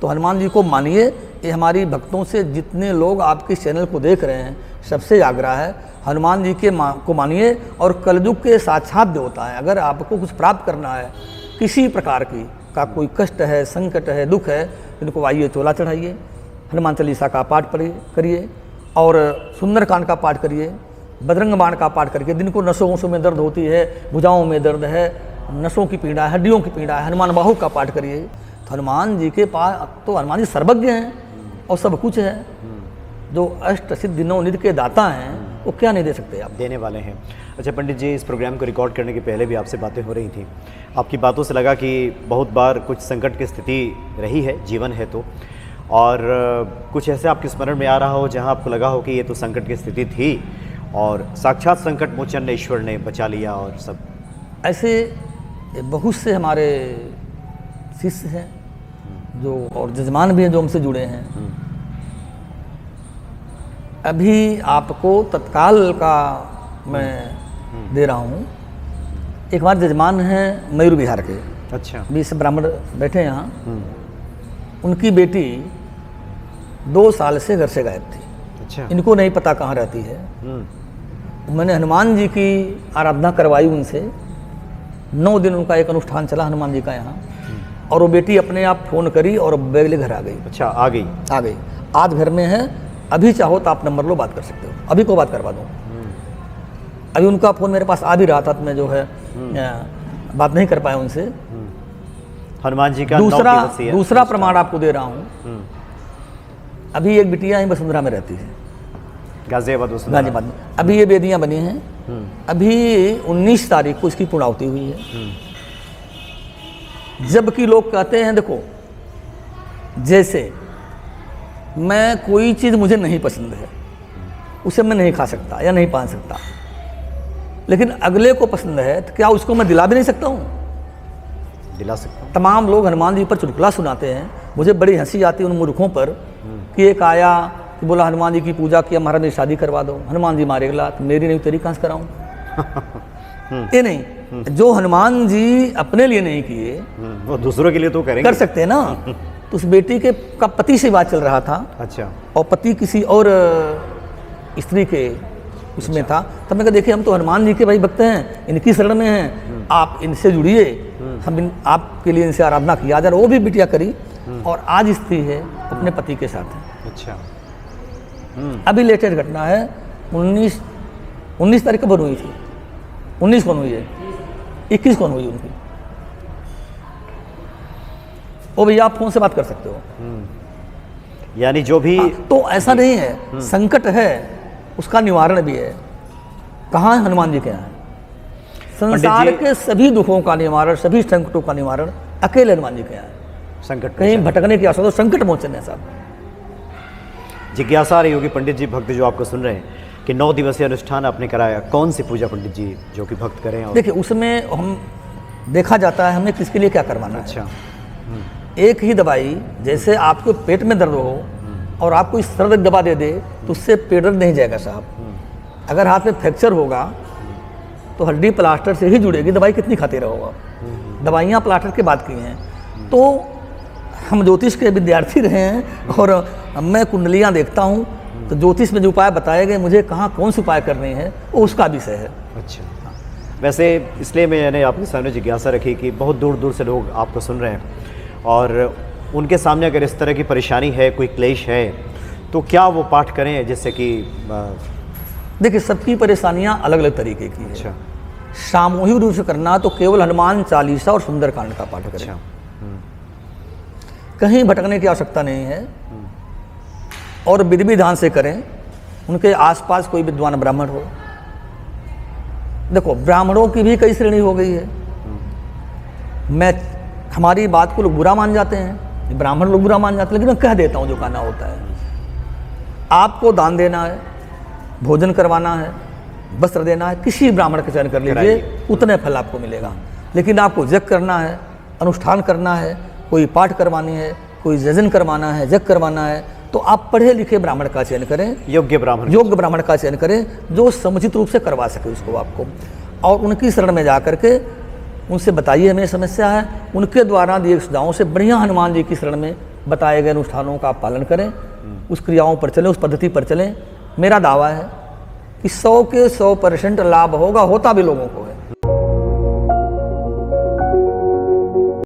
तो हनुमान जी को मानिए। ये हमारी भक्तों से जितने लोग आपके चैनल को देख रहे हैं सबसे आग्रह है, हनुमान जी के को मानिए। और कलयुग के साक्षात देवता है। अगर आपको कुछ प्राप्त करना है, किसी प्रकार की का कोई कष्ट है, संकट है, दुख है, इनको आइए चोला चढ़ाइए, हनुमान चालीसा का पाठ करिए और सुंदरकांड का पाठ करिए, बजरंग बाण का पाठ करके। दिन को नसों में दर्द होती है, भुजाओं में दर्द है, नसों की पीड़ा है, हड्डियों की पीड़ा है, हनुमान बाहु का पाठ करिए। तो हनुमान जी के पास तो हनुमान जी सर्वज्ञ हैं और सब कुछ है। जो अष्ट सिद्धि नौ निधि के दाता हैं वो क्या नहीं दे सकते आप, देने वाले हैं। अच्छा पंडित जी, इस प्रोग्राम को रिकॉर्ड करने के पहले भी आपसे बातें हो रही थी। आपकी बातों से लगा कि बहुत बार कुछ संकट की स्थिति रही है, जीवन है तो, और कुछ ऐसे आपके स्मरण में आ रहा हो जहां आपको लगा हो कि ये तो संकट की स्थिति थी और साक्षात संकट मोचन ईश्वर ने बचा लिया और सब। ऐसे बहुत से हमारे शिष्य हैं जो और जजमान भी हैं जो हमसे जुड़े हैं। अभी आपको तत्काल का मैं दे रहा हूँ। एक हमारे जजमान हैं मयूर विहार के, अच्छा, 20 ब्राह्मण बैठे हैं यहाँ। उनकी बेटी 2 साल से घर से गायब थी। अच्छा, इनको नहीं पता कहाँ रहती है। मैंने हनुमान जी की आराधना करवाई उनसे। 9 दिन उनका एक अनुष्ठान चला हनुमान जी का यहाँ, और वो बेटी अपने आप फोन करी और बेगले घर आ गई। अच्छा, आ गई। आज घर में है। अभी चाहो तो आप नंबर लो, बात कर सकते हो। अभी को बात करवा दूँ। अभी उनका फ़ोन मेरे पास आ भी रहा था, तो मैं जो है बात नहीं कर पाया उनसे। हनुमान जी का दूसरा प्रमाण आपको दे रहा हूँ। अभी एक बिटिया ही वसुंधरा में रहती है, गाजियाबाद में। अभी ये बेदियाँ बनी हैं। अभी 19 तारीख को इसकी पूर्णाहुति हुई है। जबकि लोग कहते हैं, देखो, जैसे मैं कोई चीज़ मुझे नहीं पसंद है, उसे मैं नहीं खा सकता या नहीं पहन सकता, लेकिन अगले को पसंद है तो क्या उसको मैं दिला भी नहीं सकता हूँ? दिला सकता हूँ। तमाम लोग हनुमान जी पर चुटकुला सुनाते हैं। मुझे बड़ी हंसी आती है उन मूर्खों पर कि एक आया कि बोला हनुमान जी की पूजा किया, महाराज मेरी शादी करवा दो। हनुमान जी मारे गला, तो मेरी नहीं तेरी कहाँ से कराऊँ? ये नहीं, जो हनुमान जी अपने लिए नहीं किए वो दूसरों के लिए तो करेंगे, कर सकते हैं ना। तो उस बेटी के का पति से बात चल रहा था। अच्छा, और पति किसी और स्त्री के उसमें था। तब मैं कहा देखिए, हम तो हनुमान जी के भाई भक्त हैं, इनकी शरण में हैं, आप इनसे जुड़िए, हम आपके लिए इनसे आराधना किया जा रहा। वो भी बिटिया करी और आज स्त्री है अपने पति के साथ है। अच्छा, अभी लेटेस्ट घटना है। 19 तारीख को हुई थी। 19 कौन हुई है, 21 कौन हुई उनकी। ओ भैया आप फोन से बात कर सकते हो। यानी जो भी तो ऐसा नहीं है, संकट है उसका निवारण भी है। कहाँ है हनुमान जी के यहाँ? संसार के सभी दुखों का निवारण, सभी संकटों का निवारण अकेले हनुमान जी के यहाँ है। संकट कहीं भटकने की आवश्यकता, तो संकट मोचन है साहब। जिज्ञासा रही होगी पंडित जी, भक्त जो आपको सुन रहे हैं, कि 9 दिवसीय अनुष्ठान आपने कराया, कौन सी पूजा पंडित जी जो कि भक्त करें? और देखिए, उसमें हम देखा जाता है हमें किसके लिए क्या करवाना है। अच्छा, एक ही दवाई, जैसे आपको पेट में दर्द हो और आपको इस दर्द दवा दे दे तो उससे पेट दर्द नहीं जाएगा साहब। अगर हाथ में फ्रैक्चर होगा तो हड्डी प्लास्टर से ही जुड़ेगी। दवाई कितनी खाते रहोगे आप? दवाइयाँ प्लास्टर के बाद की हैं। तो हम ज्योतिष के विद्यार्थी रहे हैं और मैं कुंडलियाँ देखता हूँ, तो ज्योतिष में जो उपाय बताए गए, मुझे कहाँ कौन से उपाय करने हैं वो उसका विषय है। अच्छा, वैसे इसलिए मैंने आपके सामने जिज्ञासा रखी कि बहुत दूर दूर से लोग आपको सुन रहे हैं और उनके सामने अगर इस तरह की परेशानी है, कोई क्लेश है, तो क्या वो पाठ करें जिससे कि देखिए, सबकी परेशानियां अलग अलग तरीके की है। अच्छा, सामूहिक रूप से करना तो केवल हनुमान चालीसा और सुंदरकांड का पाठ करें। अच्छा, कहीं भटकने की आवश्यकता नहीं है और विधि विधान से करें। उनके आसपास कोई विद्वान ब्राह्मण हो। देखो, ब्राह्मणों की भी कई श्रेणी हो गई है। हमारी बात को लोग बुरा मान जाते हैं, ब्राह्मण लोग बुरा मान जाते हैं, लेकिन मैं कह देता हूँ जो कहना होता है। आपको दान देना है, भोजन करवाना है, वस्त्र देना है, किसी ब्राह्मण का चयन कर लीजिए, उतने फल आपको मिलेगा। लेकिन आपको यज्ञ करना है, अनुष्ठान करना है, कोई पाठ करवानी है, कोई यजन करवाना है, यज्ञ करवाना है, तो आप पढ़े लिखे ब्राह्मण का चयन करें, योग्य ब्राह्मण का चयन करें, जो समुचित रूप से करवा सके उसको आपको। और उनकी शरण में जा करके उनसे बताइए हमें समस्या है, उनके द्वारा दिए सुझावों से बढ़िया हनुमान जी की शरण में बताए गए अनुष्ठानों का आप पालन करें, उस क्रियाओं पर चलें, उस पद्धति पर चलें। मेरा दावा है कि 100 के 100% लाभ होगा, होता भी लोगों को है।